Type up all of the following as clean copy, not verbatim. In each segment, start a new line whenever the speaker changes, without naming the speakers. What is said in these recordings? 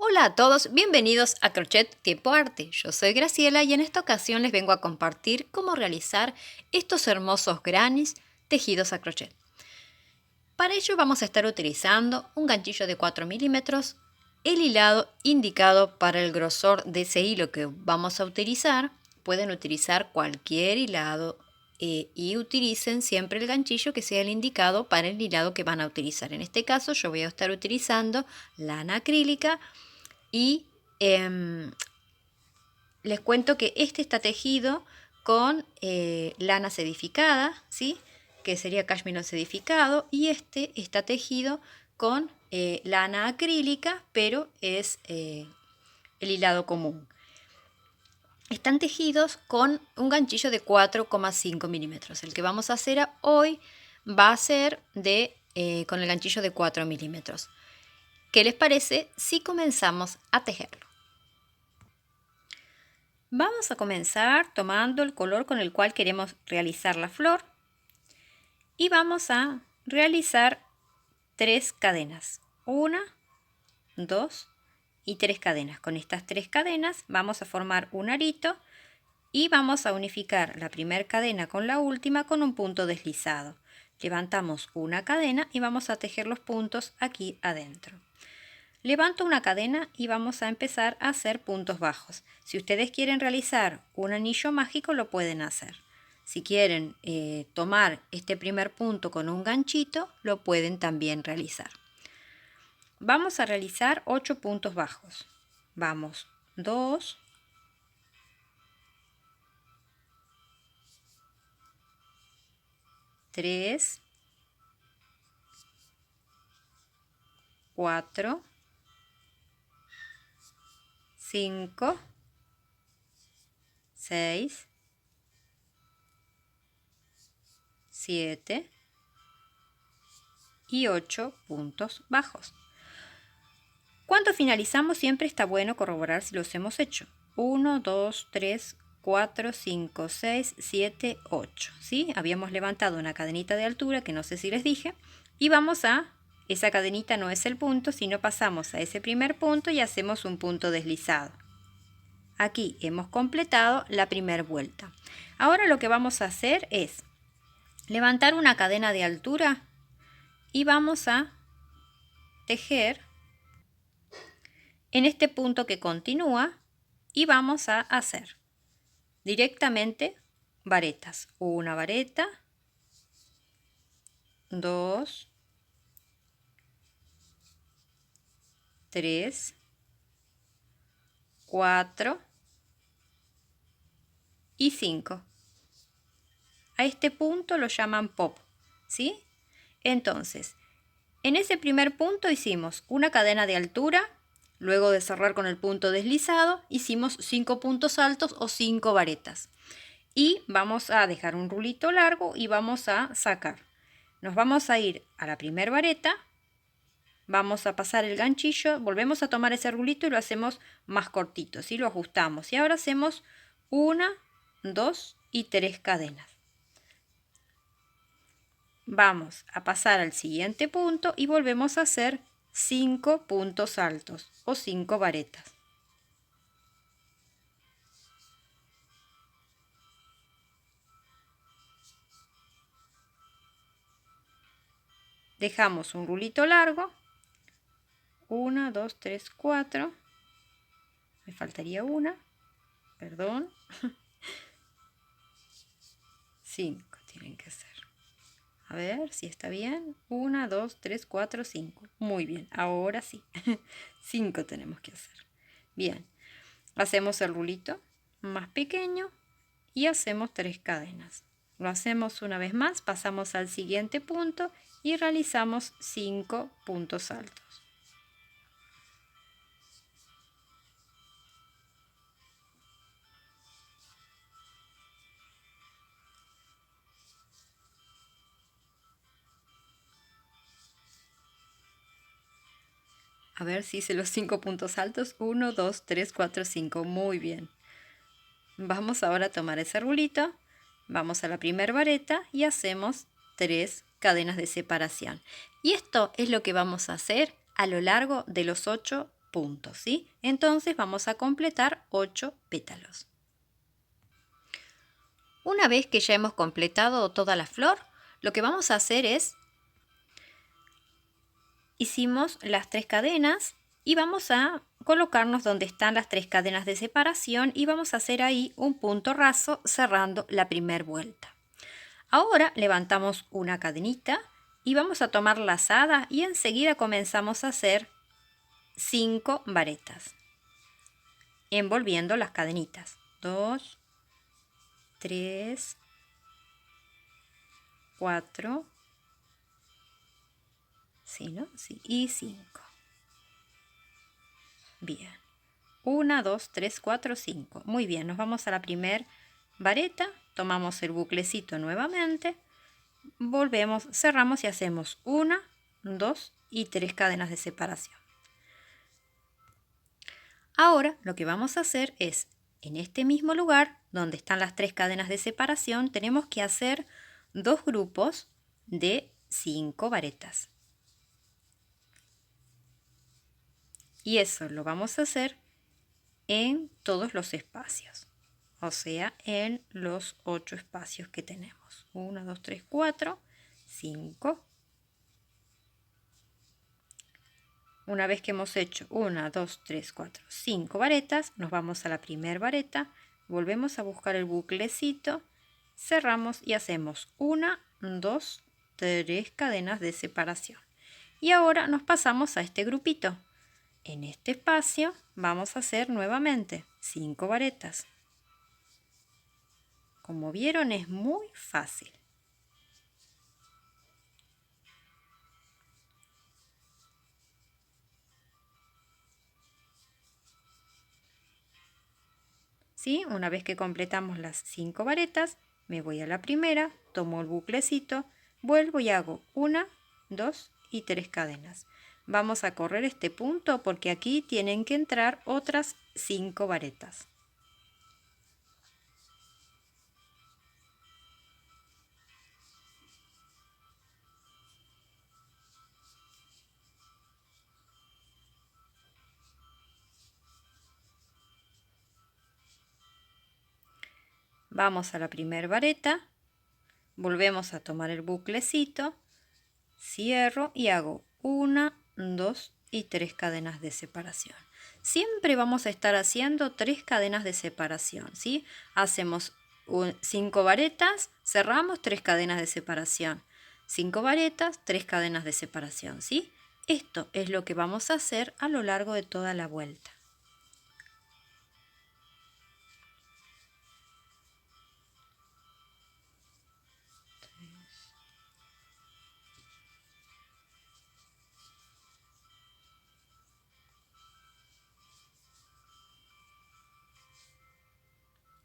Hola a todos, bienvenidos a Crochet Tiempo Arte. Yo soy Graciela y en esta ocasión les vengo a compartir cómo realizar estos hermosos grannies tejidos a crochet. Para ello vamos a estar utilizando un ganchillo de 4 milímetros, el hilado indicado para el grosor de ese hilo que vamos a utilizar. Pueden utilizar cualquier hilado y utilicen siempre el ganchillo que sea el indicado para el hilado que van a utilizar. En este caso yo voy a estar utilizando lana acrílica y les cuento que este está tejido con lana sedificada, ¿sí? Que sería cashmere sedificado, y este está tejido con lana acrílica, pero es el hilado común. Están tejidos con un ganchillo de 4,5 milímetros. El que vamos a hacer hoy va a ser con el ganchillo de 4 milímetros. ¿Qué les parece si comenzamos a tejerlo? Vamos a comenzar tomando el color con el cual queremos realizar la flor y vamos a realizar 3 cadenas. 1, 2 y 3 cadenas. Con estas 3 cadenas vamos a formar un arito y vamos a unificar la primera cadena con la última con un punto deslizado. Levantamos una cadena y vamos a tejer los puntos aquí adentro. Levanto una cadena y vamos a empezar a hacer puntos bajos. Si ustedes quieren realizar un anillo mágico, lo pueden hacer. Si quieren tomar este primer punto con un ganchito, lo pueden también realizar. Vamos a realizar 8 puntos bajos. Vamos 2, 3, 4, 5, 6, 7 y 8 puntos bajos. Cuando finalizamos siempre está bueno corroborar si los hemos hecho. 1, 2, 3, 4, 5, 6, 7, 8. ¿Sí? Habíamos levantado una cadenita de altura que no sé si les dije. Y esa cadenita no es el punto, sino pasamos a ese primer punto y hacemos un punto deslizado. Aquí hemos completado la primera vuelta. Ahora lo que vamos a hacer es levantar una cadena de altura y vamos a tejer en este punto que continúa y vamos a hacer directamente varetas. Una vareta, 2, 3, 4 y 5. A este punto lo llaman pop, ¿sí? Entonces, en ese primer punto hicimos una cadena de altura. Luego de cerrar con el punto deslizado, hicimos 5 puntos altos o 5 varetas. Y vamos a dejar un rulito largo y vamos a sacar. Nos vamos a ir a la primera vareta, vamos a pasar el ganchillo, volvemos a tomar ese rulito y lo hacemos más cortito, ¿sí? Lo ajustamos. Y ahora hacemos 1, 2 y 3 cadenas. Vamos a pasar al siguiente punto y volvemos a hacer 5 puntos altos o 5 varetas. Dejamos un rulito largo. 1, 2, 3, 4. Me faltaría una. Perdón. 5 tienen que ser. A ver si está bien. 1, 2, 3, 4, 5. Muy bien, ahora sí. 5 tenemos que hacer. Bien, hacemos el rulito más pequeño y hacemos 3 cadenas. Lo hacemos una vez más, pasamos al siguiente punto y realizamos 5 puntos altos. A ver si hice los 5 puntos altos. 1, 2, 3, 4, 5. Muy bien. Vamos ahora a tomar ese rulito. Vamos a la primera vareta y hacemos 3 cadenas de separación. Y esto es lo que vamos a hacer a lo largo de los 8 puntos, ¿sí? Entonces vamos a completar 8 pétalos. Una vez que ya hemos completado toda la flor, lo que vamos a hacer es, hicimos las 3 cadenas y vamos a colocarnos donde están las 3 cadenas de separación y vamos a hacer ahí un punto raso cerrando la primera vuelta. Ahora levantamos una cadenita y vamos a tomar lazada y enseguida comenzamos a hacer 5 varetas, envolviendo las cadenitas. 2, 3, 4, ¿sí, no? Sí, y 5. Bien. 1, 2, 3, 4, 5. Muy bien, nos vamos a la primera vareta, tomamos el buclecito nuevamente, volvemos, cerramos y hacemos 1, 2 y 3 cadenas de separación. Ahora lo que vamos a hacer es, en este mismo lugar donde están las 3 cadenas de separación, tenemos que hacer 2 grupos de 5 varetas. Y eso lo vamos a hacer en todos los espacios, o sea, en los 8 espacios que tenemos. 1, 2, 3, 4, 5. Una vez que hemos hecho 1, 2, 3, 4, 5 varetas, nos vamos a la primera vareta, volvemos a buscar el buclecito, cerramos y hacemos 1, 2, 3 cadenas de separación. Y ahora nos pasamos a este grupito. En este espacio vamos a hacer nuevamente 5 varetas. Como vieron, es muy fácil. ¿Sí? Una vez que completamos las 5 varetas, me voy a la primera, tomo el buclecito, vuelvo y hago 1, 2 y 3 cadenas. Vamos a correr este punto porque aquí tienen que entrar otras 5 varetas. Vamos a la primera vareta, volvemos a tomar el buclecito, cierro y hago 1, 2 y 3 cadenas de separación. Siempre vamos a estar haciendo 3 cadenas de separación, ¿sí? Hacemos 5 varetas, cerramos 3 cadenas de separación. 5 varetas, 3 cadenas de separación, ¿sí? Esto es lo que vamos a hacer a lo largo de toda la vuelta.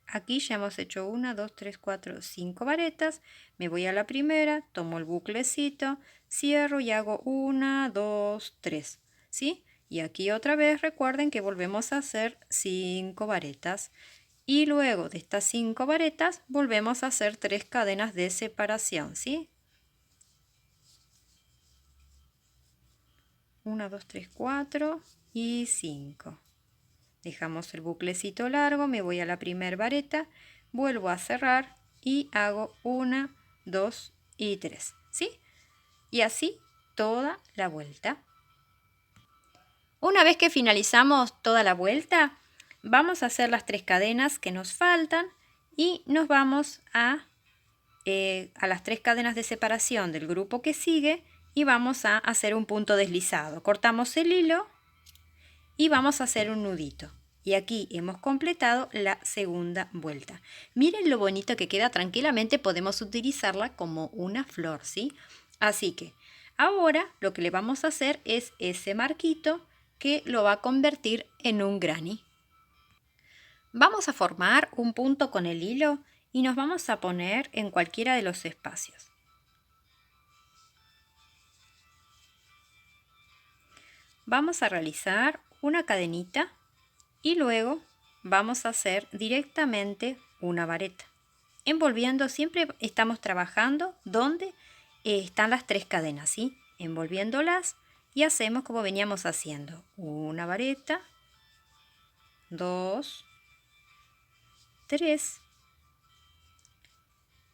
Aquí ya hemos hecho 1, 2, 3, 4, 5 varetas. Me voy a la primera, tomo el buclecito, cierro y hago 1, 2, 3. ¿Sí? Y aquí otra vez recuerden que volvemos a hacer 5 varetas. Y luego de estas 5 varetas volvemos a hacer 3 cadenas de separación. ¿Sí? 1, 2, 3, 4 y 5. Dejamos el buclecito largo, me voy a la primera vareta, vuelvo a cerrar y hago 1, 2 y 3, ¿sí? Y así toda la vuelta. Una vez que finalizamos toda la vuelta, vamos a hacer las 3 cadenas que nos faltan y nos vamos a las 3 cadenas de separación del grupo que sigue y vamos a hacer un punto deslizado. Cortamos el hilo y vamos a hacer un nudito. Y aquí hemos completado la segunda vuelta. Miren lo bonito que queda, tranquilamente podemos utilizarla como una flor, ¿sí? Así que ahora lo que le vamos a hacer es ese marquito que lo va a convertir en un granny. Vamos a formar un punto con el hilo y nos vamos a poner en cualquiera de los espacios. Vamos a realizar una cadenita y luego vamos a hacer directamente una vareta. Envolviendo, siempre estamos trabajando donde están las 3 cadenas, ¿sí? Envolviéndolas y hacemos como veníamos haciendo. Una vareta, 2, 3.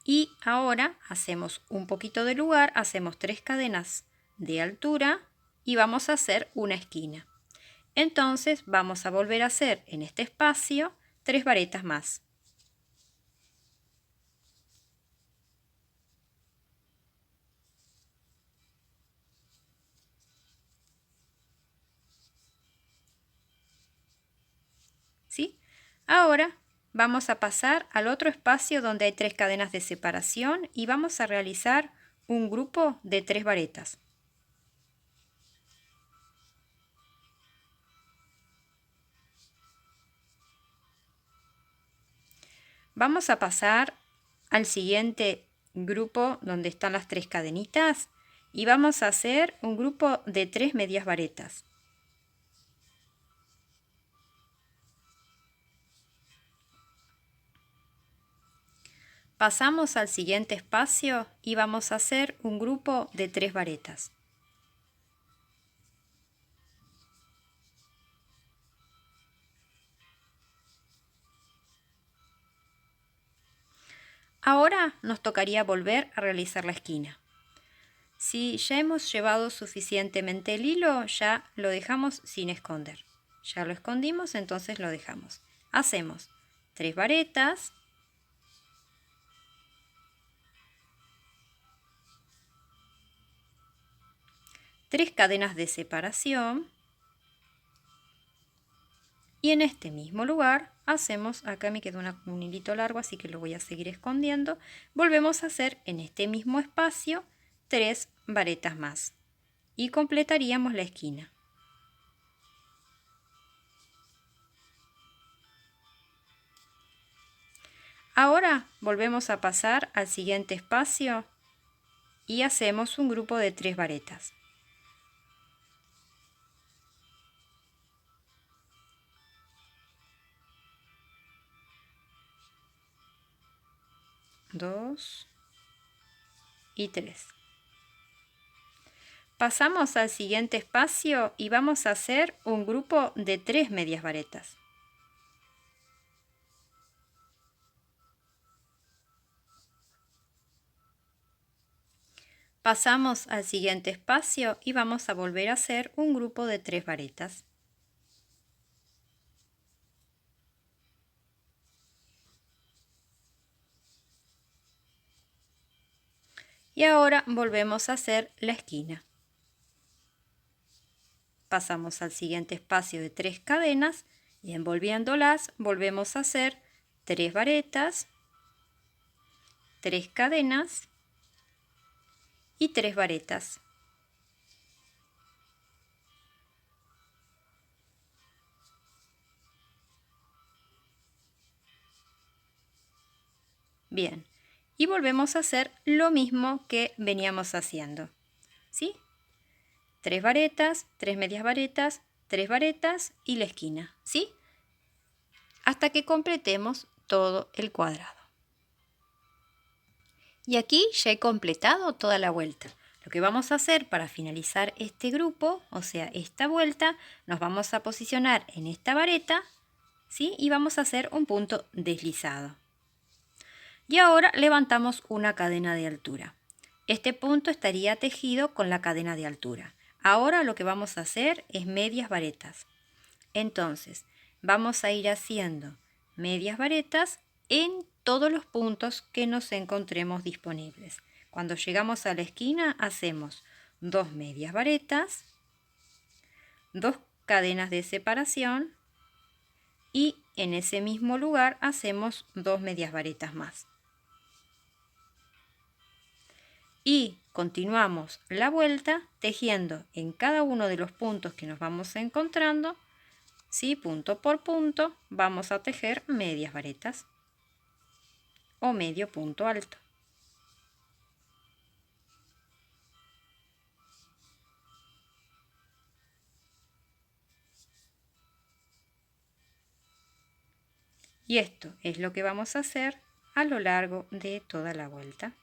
Y ahora hacemos un poquito de lugar, hacemos 3 cadenas de altura y vamos a hacer una esquina. Entonces vamos a volver a hacer en este espacio 3 varetas más. ¿Sí? Ahora vamos a pasar al otro espacio donde hay 3 cadenas de separación y vamos a realizar un grupo de 3 varetas. Vamos a pasar al siguiente grupo donde están las 3 cadenitas y vamos a hacer un grupo de 3 medias varetas. Pasamos al siguiente espacio y vamos a hacer un grupo de 3 varetas. Ahora nos tocaría volver a realizar la esquina. Si ya hemos llevado suficientemente el hilo, ya lo dejamos sin esconder. Ya lo escondimos, entonces lo dejamos. Hacemos 3 varetas, tres cadenas de separación y en este mismo lugar hacemos, acá me quedó un hilito largo, así que lo voy a seguir escondiendo. Volvemos a hacer en este mismo espacio 3 varetas más y completaríamos la esquina. Ahora volvemos a pasar al siguiente espacio y hacemos un grupo de 3 varetas. Dos y 3. Pasamos al siguiente espacio y vamos a hacer un grupo de 3 medias varetas. Pasamos al siguiente espacio y vamos a volver a hacer un grupo de 3 varetas. Y ahora volvemos a hacer la esquina. Pasamos al siguiente espacio de 3 cadenas y envolviéndolas volvemos a hacer 3 varetas, 3 cadenas y 3 varetas. Bien, y volvemos a hacer lo mismo que veníamos haciendo, ¿sí? 3 varetas, 3 medias varetas, 3 varetas y la esquina, ¿sí? Hasta que completemos todo el cuadrado. Y aquí ya he completado toda la vuelta. Lo que vamos a hacer para finalizar este grupo, o sea, esta vuelta, nos vamos a posicionar en esta vareta, ¿sí? Y vamos a hacer un punto deslizado. Y ahora levantamos una cadena de altura. Este punto estaría tejido con la cadena de altura. Ahora lo que vamos a hacer es medias varetas. Entonces, vamos a ir haciendo medias varetas en todos los puntos que nos encontremos disponibles. Cuando llegamos a la esquina, hacemos 2 medias varetas, 2 cadenas de separación y en ese mismo lugar hacemos 2 medias varetas más. Y continuamos la vuelta tejiendo en cada uno de los puntos que nos vamos encontrando, ¿sí? Punto por punto vamos a tejer medias varetas o medio punto alto. Y esto es lo que vamos a hacer a lo largo de toda la vuelta.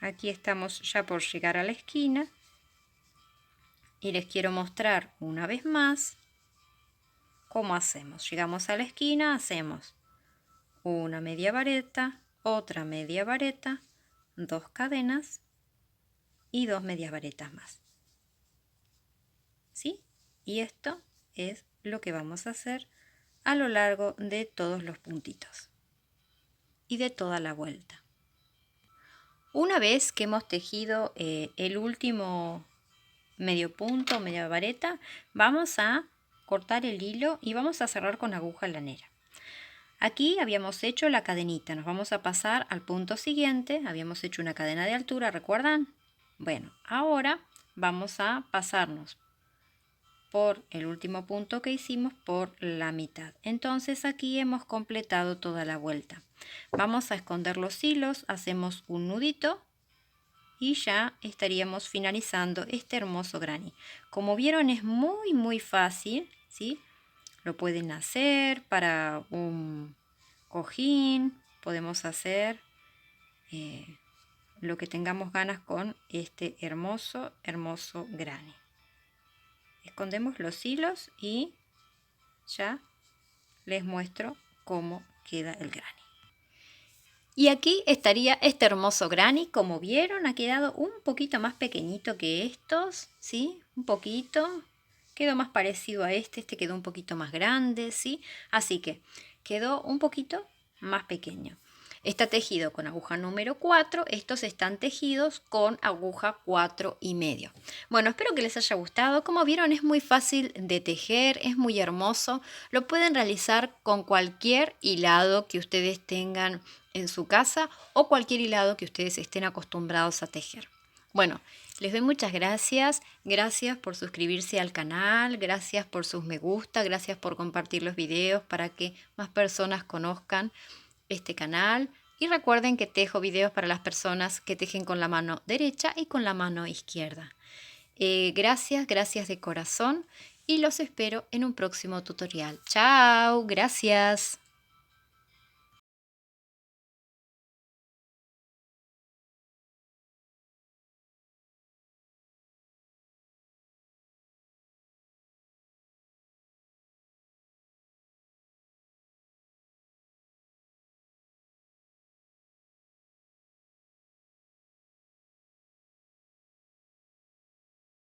Aquí estamos ya por llegar a la esquina y les quiero mostrar una vez más cómo hacemos. Llegamos a la esquina, hacemos una media vareta, otra media vareta, 2 cadenas y 2 medias varetas más. ¿Sí? Y esto es lo que vamos a hacer a lo largo de todos los puntitos y de toda la vuelta. Una vez que hemos tejido el último medio punto, media vareta, vamos a cortar el hilo y vamos a cerrar con aguja lanera. Aquí habíamos hecho la cadenita, nos vamos a pasar al punto siguiente, habíamos hecho una cadena de altura, ¿recuerdan? Bueno, ahora vamos a pasarnos por el último punto que hicimos por la mitad. Entonces aquí hemos completado toda la vuelta. Vamos a esconder los hilos, hacemos un nudito y ya estaríamos finalizando este hermoso granny. Como vieron, es muy fácil, ¿sí? Lo pueden hacer para un cojín, podemos hacer lo que tengamos ganas con este hermoso granny. Escondemos los hilos y ya les muestro cómo queda el granny. Y aquí estaría este hermoso granny. Como vieron, ha quedado un poquito más pequeñito que estos, ¿sí? Un poquito. Quedó más parecido a este quedó un poquito más grande, ¿sí? Así que quedó un poquito más pequeño. Está tejido con aguja número 4, estos están tejidos con aguja 4,5. Bueno, espero que les haya gustado. Como vieron, es muy fácil de tejer, es muy hermoso. Lo pueden realizar con cualquier hilado que ustedes tengan en su casa o cualquier hilado que ustedes estén acostumbrados a tejer. Bueno, les doy muchas gracias. Gracias por suscribirse al canal, gracias por sus me gusta, gracias por compartir los videos para que más personas conozcan este canal. Y recuerden que tejo videos para las personas que tejen con la mano derecha y con la mano izquierda. Gracias de corazón y los espero en un próximo tutorial. ¡Chao! Gracias.